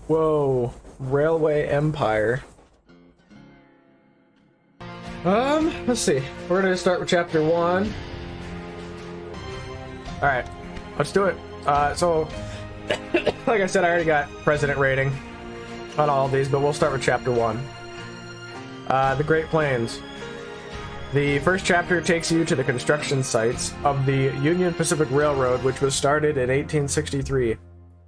Whoa, Railway Empire. Let's see. We're gonna start with chapter 1. Alright, let's do it. So, like I said, I already got president rating on all of these, but we'll start with chapter 1. The Great Plains. The first chapter takes you to the construction sites of the Union Pacific Railroad, which was started in 1863.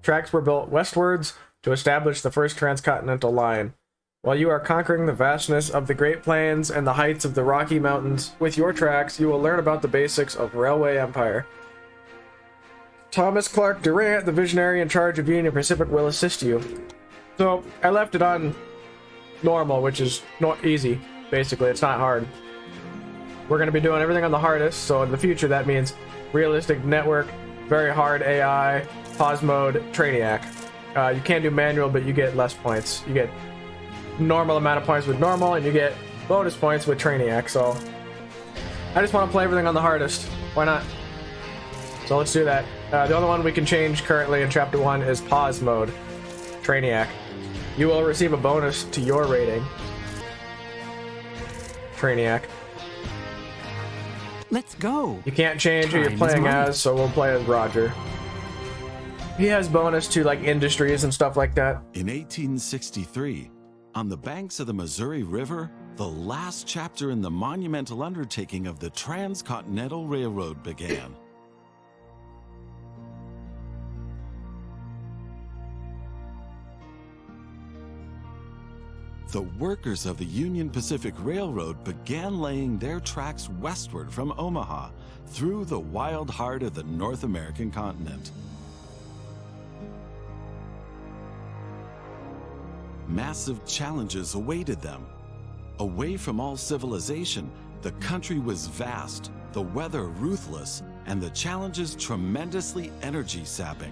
Tracks were built westwards to establish the first transcontinental line. While you are conquering the vastness of the Great Plains and the heights of the Rocky Mountains, with your tracks, you will learn about the basics of Railway Empire. Thomas Clark Durant, the visionary in charge of Union Pacific, will assist you. So, I left it on normal, which is not easy, basically. It's not hard. We're going to be doing everything on the hardest, so in the future that means realistic network, very hard AI, pause mode, Trainiac. You can't do manual, but you get less points. You get normal amount of points with normal, and you get bonus points with Trainiac, so I just want to play everything on the hardest. Why not? So let's do that. The only one we can change currently in chapter 1 is pause mode, Trainiac. You will receive a bonus to your rating, Trainiac. Let's go. You can't change who you're playing as, so we'll play as Roger. He has bonus to like industries and stuff like that. In 1863, on the banks of the Missouri River, the last chapter in the monumental undertaking of the Transcontinental Railroad began. The workers of the Union Pacific Railroad began laying their tracks westward from Omaha through the wild heart of the North American continent. Massive challenges awaited them. Away from all civilization, the country was vast, the weather ruthless, and the challenges tremendously energy-sapping.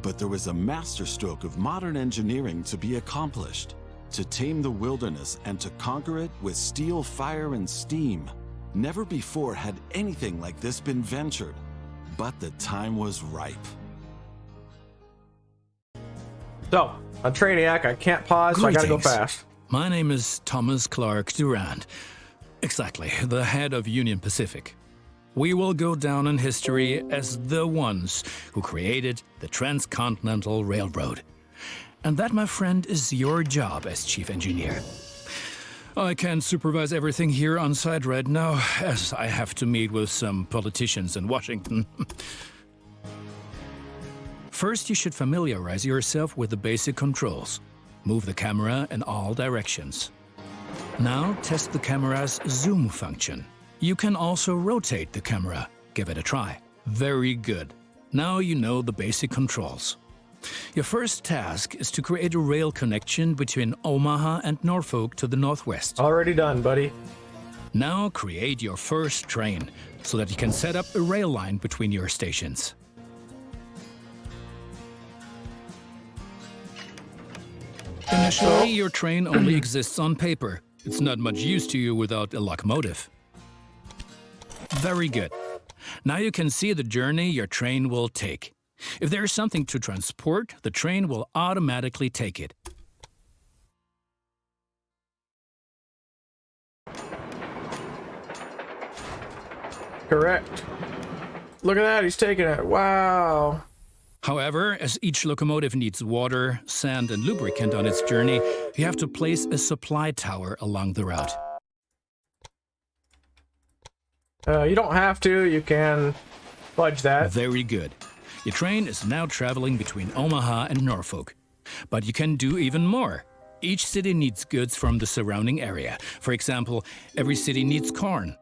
But there was a masterstroke of modern engineering to be accomplished, to tame the wilderness and to conquer it with steel, fire, and steam. Never before had anything like this been ventured, but the time was ripe. So, on Trainiac, I can't pause, so I gotta go fast. My name is Thomas Clark Durant. Exactly, the head of Union Pacific. We will go down in history as the ones who created the Transcontinental Railroad. And that, my friend, is your job as chief engineer. I can't supervise everything here on site right now, as I have to meet with some politicians in Washington. First, you should familiarize yourself with the basic controls. Move the camera in all directions. Now, test the camera's zoom function. You can also rotate the camera. Give it a try. Very good. Now you know the basic controls. Your first task is to create a rail connection between Omaha and Norfolk to the northwest. Already done, buddy. Now create your first train so that you can set up a rail line between your stations. Initially, your train only exists on paper. It's not much use to you without a locomotive. Very good. Now you can see the journey your train will take. If there is something to transport, the train will automatically take it. Correct. Look at that, he's taking it. Wow. However, as each locomotive needs water, sand, and lubricant on its journey, you have to place a supply tower along the route. You don't have to, you can fudge that. Very good. Your train is now traveling between Omaha and Norfolk. But you can do even more. Each city needs goods from the surrounding area. For example, every city needs corn.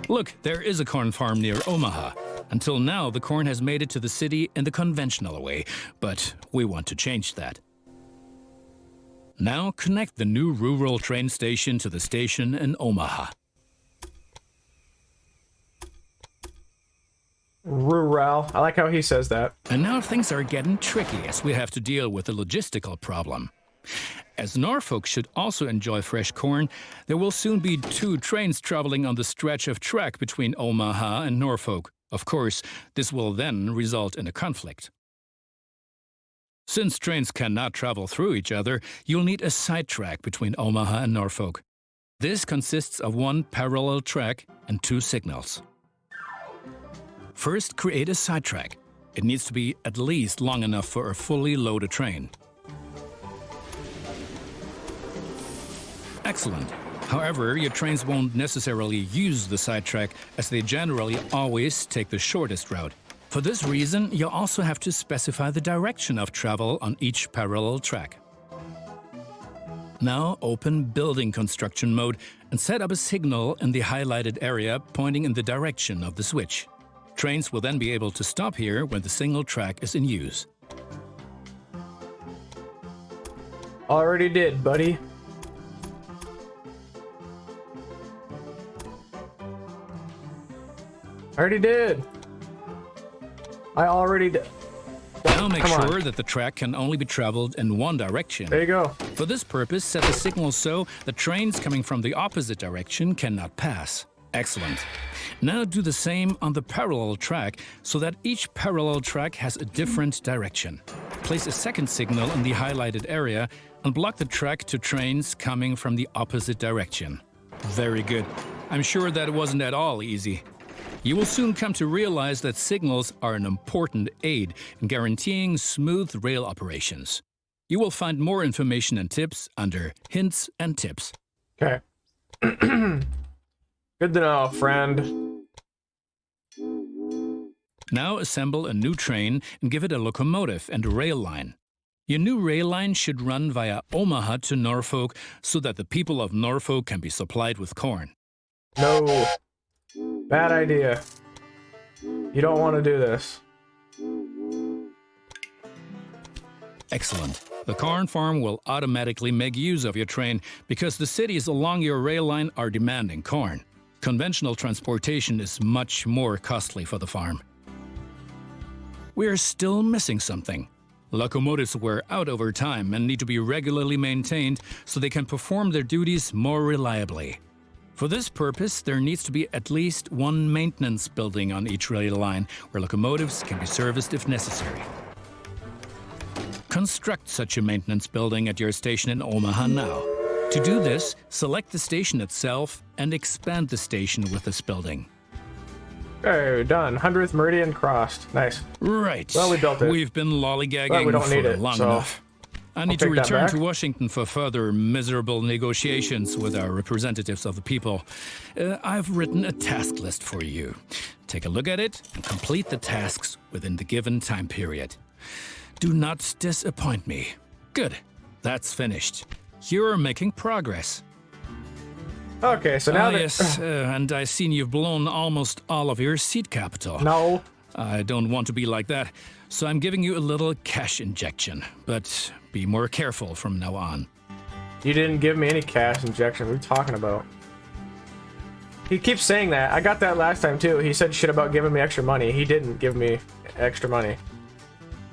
Look, there is a corn farm near Omaha. Until now, the corn has made it to the city in the conventional way, but we want to change that. Now connect the new rural train station to the station in Omaha. Rural. I like how he says that. And now things are getting tricky as we have to deal with a logistical problem. As Norfolk should also enjoy fresh corn, there will soon be 2 trains traveling on the stretch of track between Omaha and Norfolk. Of course, this will then result in a conflict. Since trains cannot travel through each other, you'll need a side track between Omaha and Norfolk. This consists of one parallel track and 2 signals. First, create a side track. It needs to be at least long enough for a fully loaded train. Excellent. However, your trains won't necessarily use the side track, as they generally always take the shortest route. For this reason, you also have to specify the direction of travel on each parallel track. Now open Building Construction mode and set up a signal in the highlighted area pointing in the direction of the switch. Trains will then be able to stop here when the single track is in use. Already did, buddy. Already did. I already did. Now make sure that the track can only be traveled in one direction. There you go. For this purpose, set the signal so that trains coming from the opposite direction cannot pass. Excellent. Now do the same on the parallel track so that each parallel track has a different direction. Place a second signal in the highlighted area and block the track to trains coming from the opposite direction. Very good. I'm sure that wasn't at all easy. You will soon come to realize that signals are an important aid in guaranteeing smooth rail operations. You will find more information and tips under Hints and Tips. Okay. Good to know, friend. Now assemble a new train and give it a locomotive and a rail line. Your new rail line should run via Omaha to Norfolk so that the people of Norfolk can be supplied with corn. No. Bad idea. You don't want to do this. Excellent. The corn farm will automatically make use of your train because the cities along your rail line are demanding corn. Conventional transportation is much more costly for the farm. We're still missing something. Locomotives wear out over time and need to be regularly maintained so they can perform their duties more reliably. For this purpose, there needs to be at least one maintenance building on each rail line where locomotives can be serviced if necessary. Construct such a maintenance building at your station in Omaha now. To do this, select the station itself and expand the station with this building. Okay, done. 100th Meridian crossed. Nice. Right. Well, we built it. We've been lollygagging But we don't need for it, long so enough. I need to return to Washington for further miserable negotiations with our representatives of the people. I've written a task list for you. Take a look at it and complete the tasks within the given time period. Do not disappoint me. Good. That's finished. You're making progress. Okay, so now that... Yes, and I've seen you've blown almost all of your seed capital. No. I don't want to be like that, so I'm giving you a little cash injection. But be more careful from now on. You didn't give me any cash injection. What are you talking about? He keeps saying that. I got that last time too. He said shit about giving me extra money. He didn't give me extra money.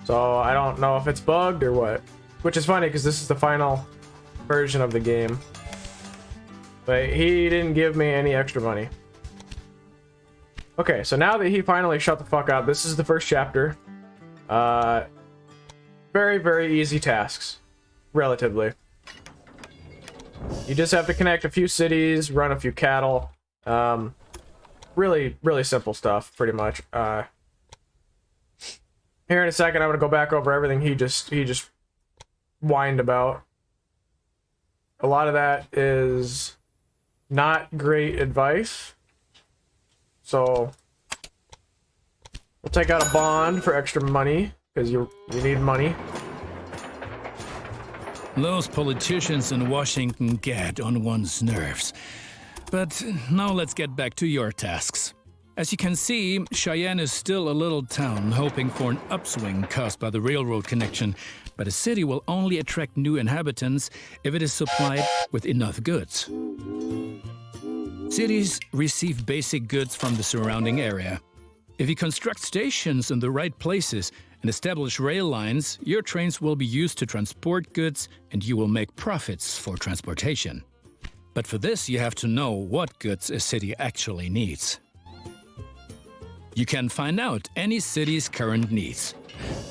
So I don't know if it's bugged or what. Which is funny because this is the final version of the game. But he didn't give me any extra money. Okay, so now that he finally shut the fuck up, this is the first chapter. Very, very easy tasks. Relatively. You just have to connect a few cities, run a few cattle. Really, really simple stuff, pretty much. Here in a second, I'm gonna go back over everything he just whined about. A lot of that is not great advice. So we'll take out a bond for extra money because you need money. Those politicians in Washington get on one's nerves. But now let's get back to your tasks. As you can see, Cheyenne is still a little town hoping for an upswing caused by the railroad connection, but a city will only attract new inhabitants if it is supplied with enough goods. Cities receive basic goods from the surrounding area. If you construct stations in the right places and establish rail lines, your trains will be used to transport goods and you will make profits for transportation. But for this, you have to know what goods a city actually needs. You can find out any city's current needs.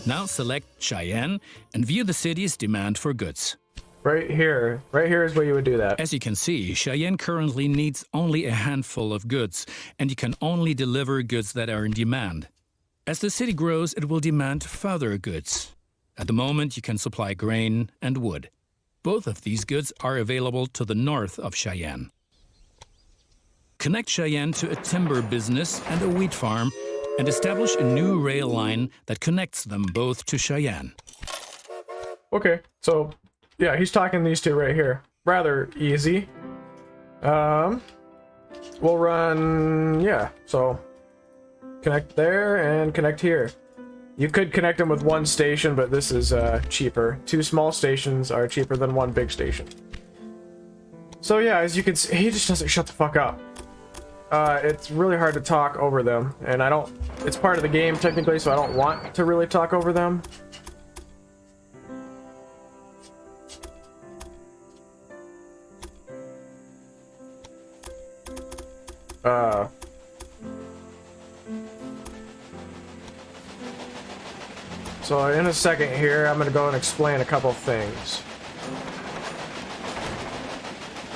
Now select Cheyenne and view the city's demand for goods. Right here. Right here is where you would do that. As you can see, Cheyenne currently needs only a handful of goods, and you can only deliver goods that are in demand. As the city grows, it will demand further goods. At the moment, you can supply grain and wood. Both of these goods are available to the north of Cheyenne. Connect Cheyenne to a timber business and a wheat farm, and establish a new rail line that connects them both to Cheyenne. Okay, so yeah, he's talking these two right here. Rather easy. We'll run, yeah, so connect there and connect here. You could connect them with one station, but this is cheaper. 2 small stations are cheaper than 1 big station. So yeah, as you can see, he just doesn't shut the fuck up. It's really hard to talk over them, and it's part of the game technically, so I don't want to really talk over them. So in a second here, I'm gonna go and explain a couple things.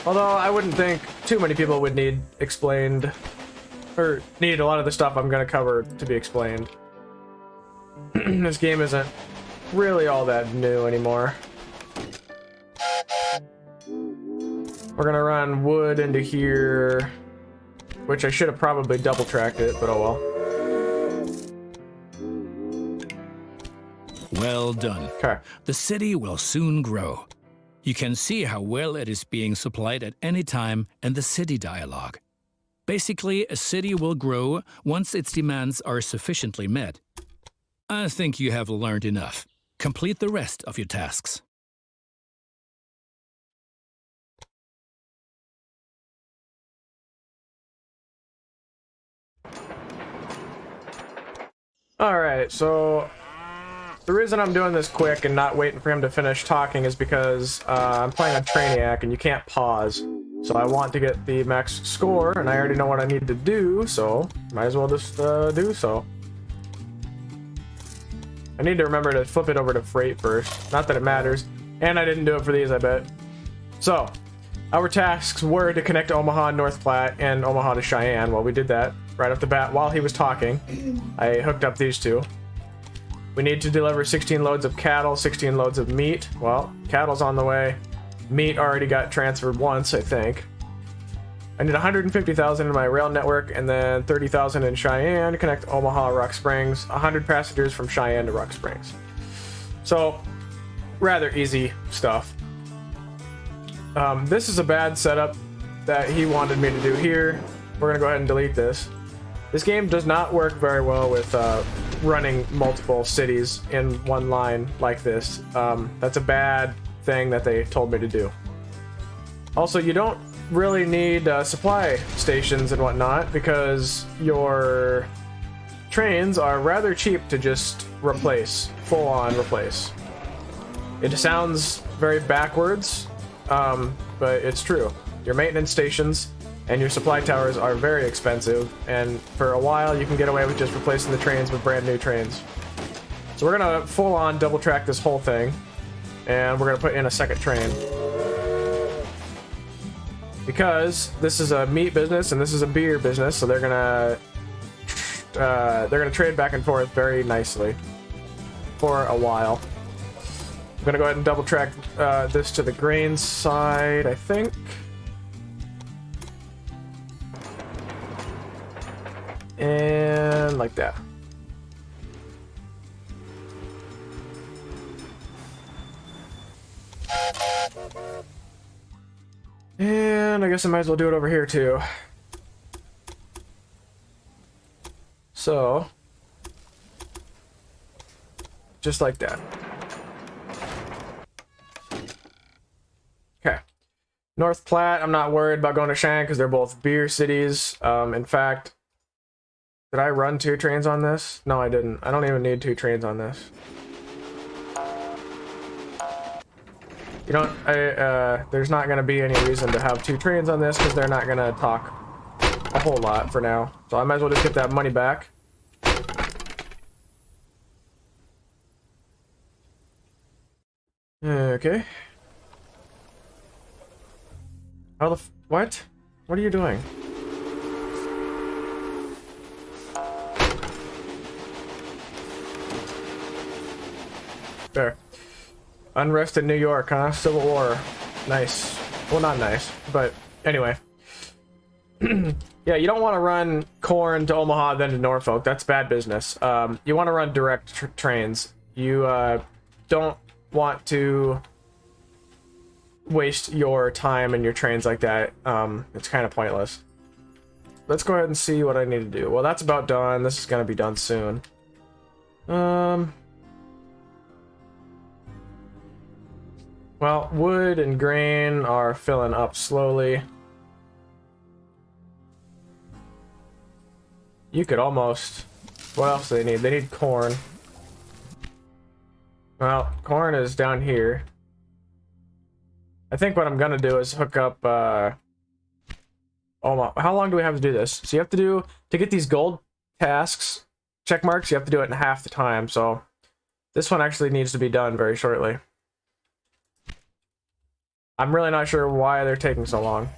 Although I wouldn't think too many people would need explained, or need a lot of the stuff I'm gonna cover to be explained. This game isn't really all that new anymore. We're gonna run wood into here, which I should have probably double tracked it, but oh well. Well done. Okay. The city will soon grow. You can see how well it is being supplied at any time in the city dialogue. Basically, a city will grow once its demands are sufficiently met. I think you have learned enough. Complete the rest of your tasks. Alright, so the reason I'm doing this quick and not waiting for him to finish talking is because I'm playing on Trainiac and you can't pause. So I want to get the max score, and I already know what I need to do, so might as well just do so. I need to remember to flip it over to freight first. Not that it matters. And I didn't do it for these, I bet. So, our tasks were to connect Omaha and North Platte and Omaha to Cheyenne. Well, we did that right off the bat while he was talking. I hooked up these two. We need to deliver 16 loads of cattle, 16 loads of meat. Well, cattle's on the way. Meat already got transferred once, I think. I need 150,000 in my rail network, and then 30,000 in Cheyenne to connect Omaha, Rock Springs. 100 passengers from Cheyenne to Rock Springs. So, rather easy stuff. This is a bad setup that he wanted me to do here. We're gonna go ahead and delete this. This game does not work very well with running multiple cities in one line like this. That's a bad thing that they told me to do. Also, you don't really need supply stations and whatnot because your trains are rather cheap to just replace, full-on replace. It sounds very backwards, but it's true. Your maintenance stations and your supply towers are very expensive, and for a while you can get away with just replacing the trains with brand new trains. So we're gonna full-on double track this whole thing, and we're gonna put in a second train. Because this is a meat business and this is a beer business, so they're gonna trade back and forth very nicely for a while. I'm gonna go ahead and double track this to the grain side, I think. And like that. And I guess I might as well do it over here too. So, just like that. Okay. North Platte, I'm not worried about going to Cheyenne because they're both beer cities. In fact, did I run 2 trains on this? No, I didn't. I don't even need 2 trains on this. You don't, there's not going to be any reason to have 2 trains on this because they're not going to talk a whole lot for now. So I might as well just get that money back. Okay. How the what? What are you doing? There. Unrest in New York, huh? Civil War. Nice. Well, not nice, but anyway. Yeah, you don't want to run corn to Omaha, then to Norfolk. That's bad business. You want to run direct trains. You don't want to waste your time and your trains like that. It's kind of pointless. Let's go ahead and see what I need to do. Well, that's about done. This is going to be done soon. Well, wood and grain are filling up slowly. You could almost... What else do they need? They need corn. Well, corn is down here. I think what I'm gonna do is hook up, Oh, how long do we have to do this? So you have to do... To get these gold tasks, check marks, you have to do it in half the time, so... This one actually needs to be done very shortly. I'm really not sure why they're taking so long.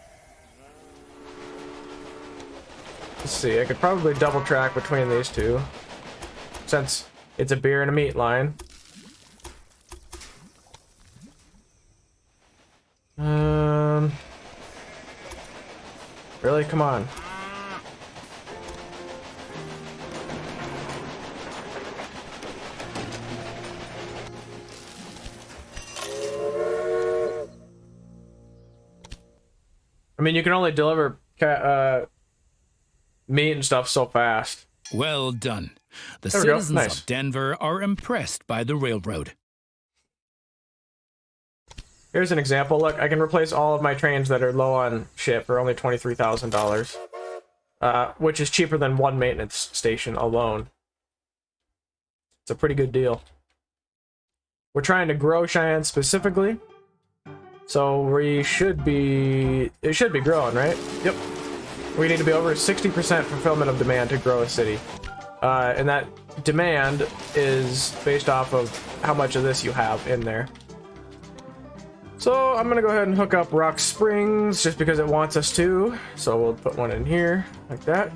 Let's see, I could probably double track between these two, since it's a beer and a meat line. Really? Come on. I mean, you can only deliver meat and stuff so fast. Well done. The There we go. citizens Nice. of Denver are impressed by the railroad. Here's an example. Look, I can replace all of my trains that are low on shit for only $23,000, which is cheaper than one maintenance station alone. It's a pretty good deal. We're trying to grow Cheyenne specifically, so we should be... It should be growing, right? Yep. We need to be over 60% fulfillment of demand to grow a city. And that demand is based off of how much of this you have in there. So I'm gonna go ahead and hook up Rock Springs just because it wants us to. So we'll put one in here, like that.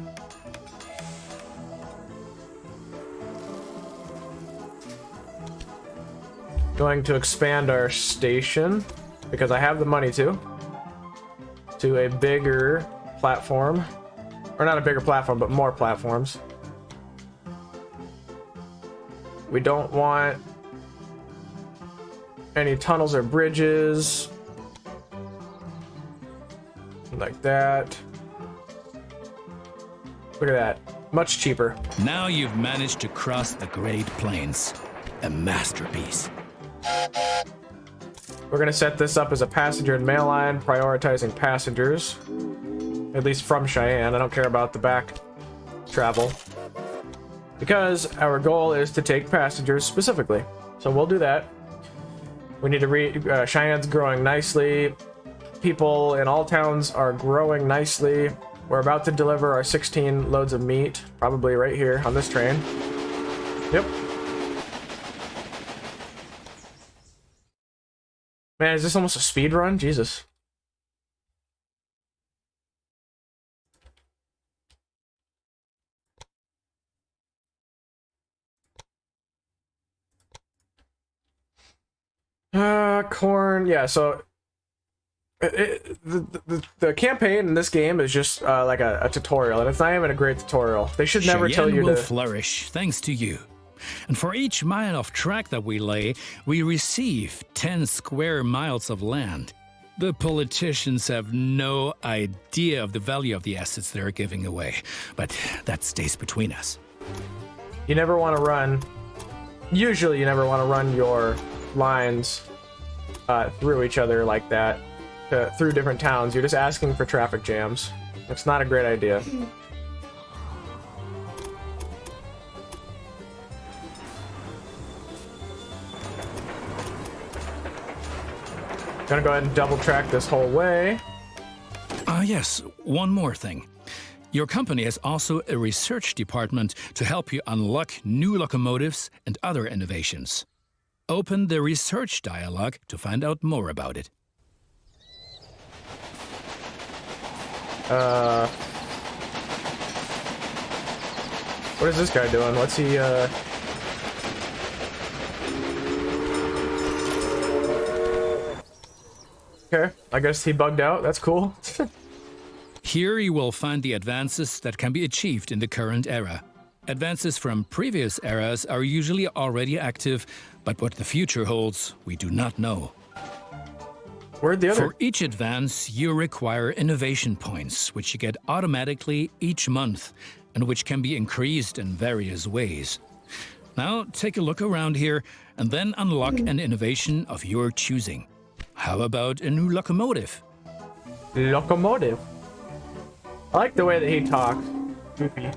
Going to expand our station, because I have the money to a bigger platform. Or not a bigger platform, but more platforms. We don't want any tunnels or bridges. Like that. Look at that. Much cheaper. Now you've managed to cross the Great Plains. A masterpiece. We're gonna set this up as a passenger and mail line, prioritizing passengers. At least from Cheyenne. I don't care about the back travel. Because our goal is to take passengers specifically. So we'll do that. We need to Cheyenne's growing nicely. People in all towns are growing nicely. We're about to deliver our 16 loads of meat, probably right here on this train. Yep. Man, is this almost a speed run? Jesus. Corn. Yeah, so the campaign in this game is just like a tutorial, and it's not even a great tutorial. They should never tell you will to flourish thanks to you. And for each mile of track that we lay, we receive 10 square miles of land. The politicians have no idea of the value of the assets they're giving away, but that stays between us. You never want to run. Usually, you never want to run your lines through each other like that, through different towns. You're just asking for traffic jams. It's not a great idea. Gonna go ahead and double track this whole way. Yes, one more thing. Your company has also a research department to help you unlock new locomotives and other innovations. Open the research dialog to find out more about it. What is this guy doing? What's he, Okay, I guess he bugged out. That's cool. Here you will find the advances that can be achieved in the current era. Advances from previous eras are usually already active, but what the future holds, we do not know. Where'd the other... For each advance, you require innovation points, which you get automatically each month, and which can be increased in various ways. Now, take a look around here, and then unlock an innovation of your choosing. How about a new locomotive? Locomotive? I like the way that he talks. Goofy.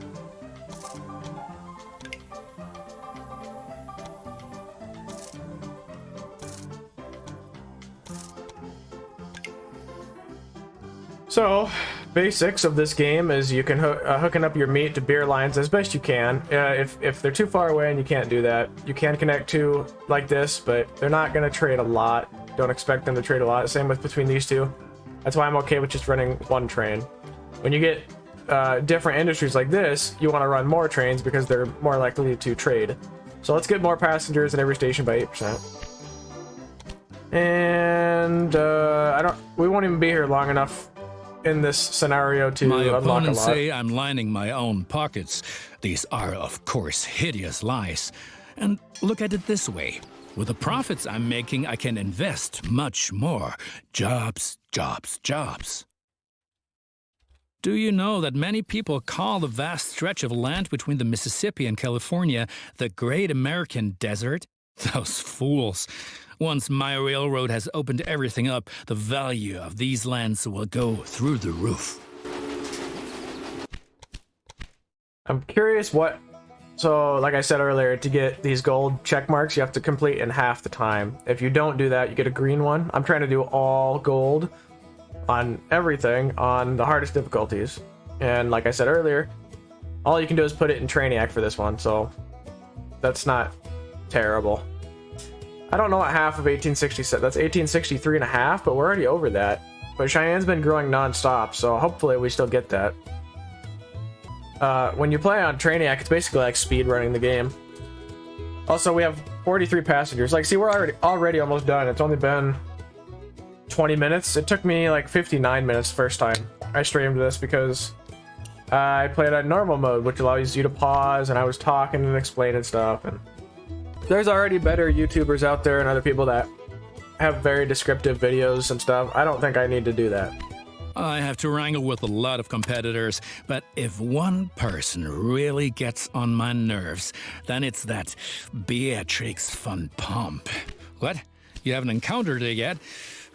So, basics of this game is you can hooking up your meat to beer lines as best you can. If they're too far away and you can't do that, you can connect two like this, but they're not going to trade a lot. Don't expect them to trade a lot. Same with between these two. That's why I'm okay with just running one train. When you get different industries like this, you want to run more trains because they're more likely to trade. So let's get more passengers at every station by 8%. And we won't even be here long enough in this scenario to my unlock a opponents lot. say I'm lining my own pockets. These are, of course, hideous lies. And look at it this way. With the profits I'm making, I can invest much more. Jobs, jobs, jobs. Do you know that many people call the vast stretch of land between the Mississippi and California the Great American Desert? Those fools. Once my railroad has opened everything up, the value of these lands will go through the roof. I'm curious what... So, like I said earlier, to get these gold check marks, you have to complete in half the time. If you don't do that, you get a green one. I'm trying to do all gold on everything on the hardest difficulties. And like I said earlier, all you can do is put it in Trainiac for this one, so that's not terrible. I don't know what half of 1867, that's 1863 and a half, but we're already over that. But Cheyenne's been growing non-stop, so hopefully we still get that. When you play on Trainiac, it's basically like speed running the game. Also, we have 43 passengers. Like, see, we're already almost done. It's only been 20 minutes. It took me like 59 minutes the first time I streamed this because I played on normal mode, which allows you to pause, and I was talking and explaining stuff. And there's already better YouTubers out there and other people that have very descriptive videos and stuff. I don't think I need to do that. I have to wrangle with a lot of competitors, but if one person really gets on my nerves, then it's that Beatrix von Pomp. What? You haven't encountered her yet?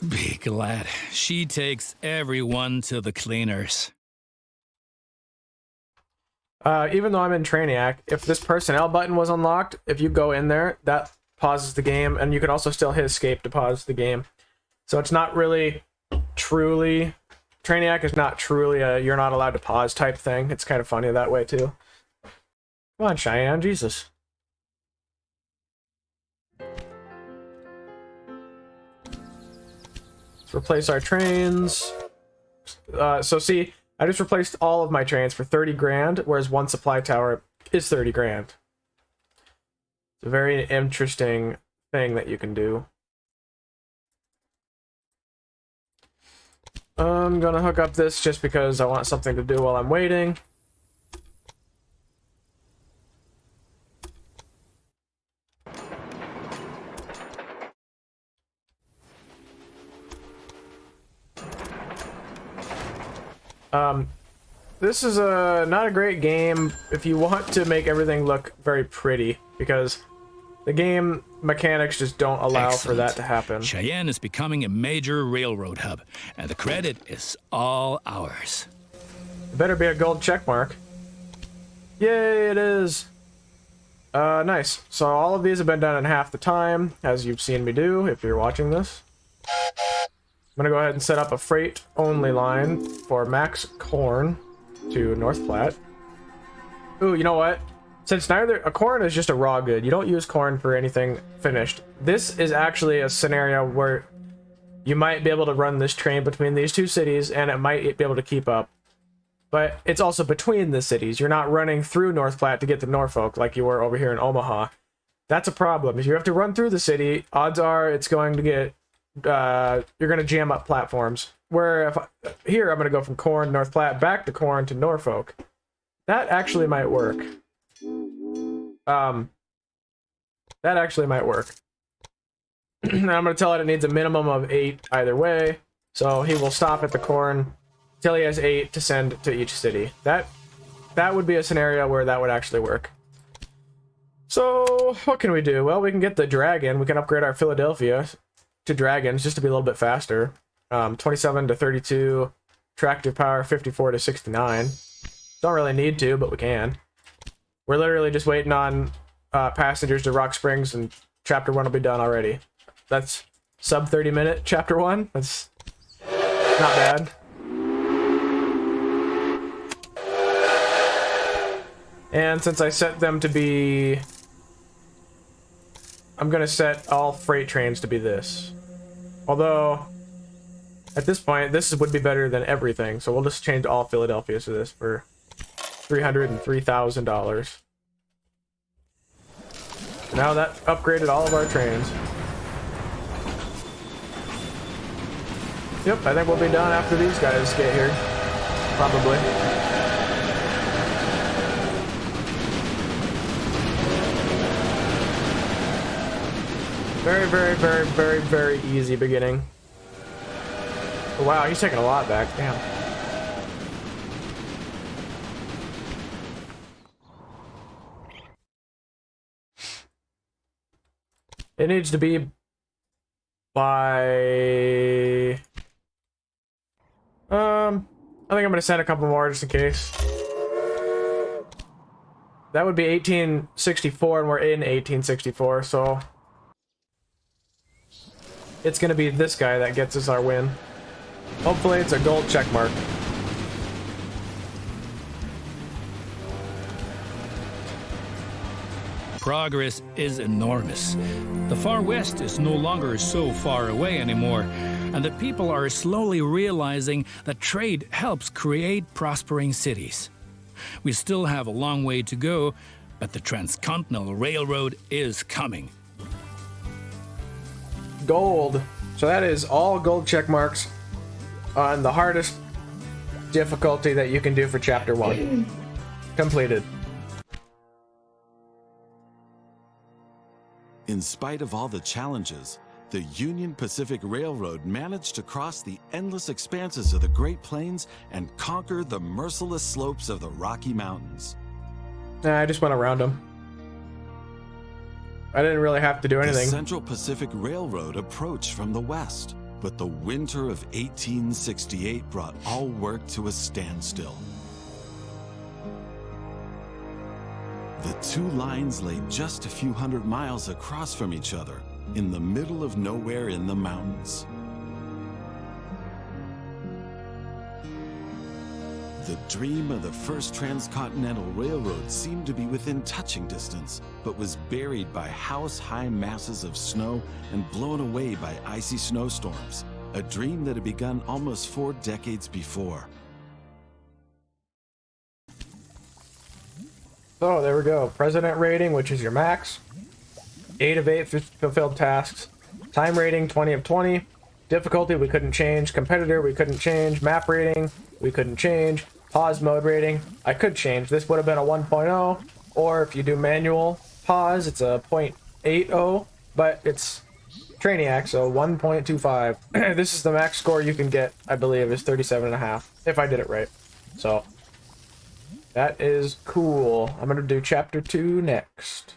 Be glad. She takes everyone to the cleaners. Even though I'm in Trainiac, if this personnel button was unlocked, if you go in there, that pauses the game, and you can also still hit escape to pause the game. So it's not really truly... Trainiac is not truly a you're not allowed to pause type thing. It's kind of funny that way too. Come on, Cheyenne, Jesus. Let's replace our trains. So see, I just replaced all of my trains for 30 grand, whereas one supply tower is 30 grand. It's a very interesting thing that you can do. I'm gonna hook up this just because I want something to do while I'm waiting. This is not a great game if you want to make everything look very pretty, because the game mechanics just don't allow for that to happen. Cheyenne is becoming a major railroad hub, and the credit is all ours. It better be a gold check mark. Yay, it is. Nice. So all of these have been done in half the time, as you've seen me do, if you're watching this. I'm gonna go ahead and set up a freight-only line for Max Corn to North Platte. Ooh, you know what? Since neither a corn is just a raw good, you don't use corn for anything finished. This is actually a scenario where you might be able to run this train between these two cities, and it might be able to keep up. But it's also between the cities. You're not running through North Platte to get to Norfolk like you were over here in Omaha. That's a problem. If you have to run through the city, odds are it's going to get you're going to jam up platforms. Where if here I'm going to go from Corn, North Platte, back to Corn to Norfolk. That actually might work. That actually might work. I'm going to tell it needs a minimum of 8 either way. So he will stop at the Corn till he has 8 to send to each city. That would be a scenario where that would actually work. So what can we do? Well, we can get the Dragon. We can upgrade our Philadelphia to Dragons just to be a little bit faster. 27 to 32, tractive power 54 to 69. Don't really need to, but we can. We're literally just waiting on passengers to Rock Springs, and chapter 1 will be done already. That's sub 30-minute chapter 1. That's not bad. And since I set them to be... I'm going to set all freight trains to be this. Although, at this point, this would be better than everything. So we'll just change all Philadelphias to this for $303,000. Now that upgraded all of our trains. Yep, I think we'll be done after these guys get here. Probably. Very, very, very, very, very easy beginning. Oh, wow, he's taking a lot back. Damn. It needs to be by... I think I'm gonna send a couple more just in case. That would be 1864, and we're in 1864, so... It's gonna be this guy that gets us our win. Hopefully it's a gold check mark. Progress is enormous. The far west is no longer so far away anymore, and the people are slowly realizing that trade helps create prospering cities. We still have a long way to go, but the Transcontinental Railroad is coming. Gold. So that is all gold check marks on the hardest difficulty that you can do for chapter 1. Completed. In spite of all the challenges, the Union Pacific Railroad managed to cross the endless expanses of the Great Plains and conquer the merciless slopes of the Rocky Mountains. Nah, I just went around them. I didn't really have to do anything. The Central Pacific Railroad approached from the west, but the winter of 1868 brought all work to a standstill. The two lines lay just a few hundred miles across from each other, in the middle of nowhere in the mountains. The dream of the first transcontinental railroad seemed to be within touching distance, but was buried by house-high masses of snow and blown away by icy snowstorms, a dream that had begun almost 4 decades before. So there we go. President rating, which is your max. 8 of 8 fulfilled tasks. Time rating, 20 of 20. Difficulty, we couldn't change. Competitor, we couldn't change. Map rating, we couldn't change. Pause mode rating, I could change. This would have been a 1.0. Or if you do manual pause, it's a 0.80. But it's Trainiac, so 1.25. This is the max score you can get, I believe, is 37.5. If I did it right. So... that is cool. I'm gonna do chapter 2 next.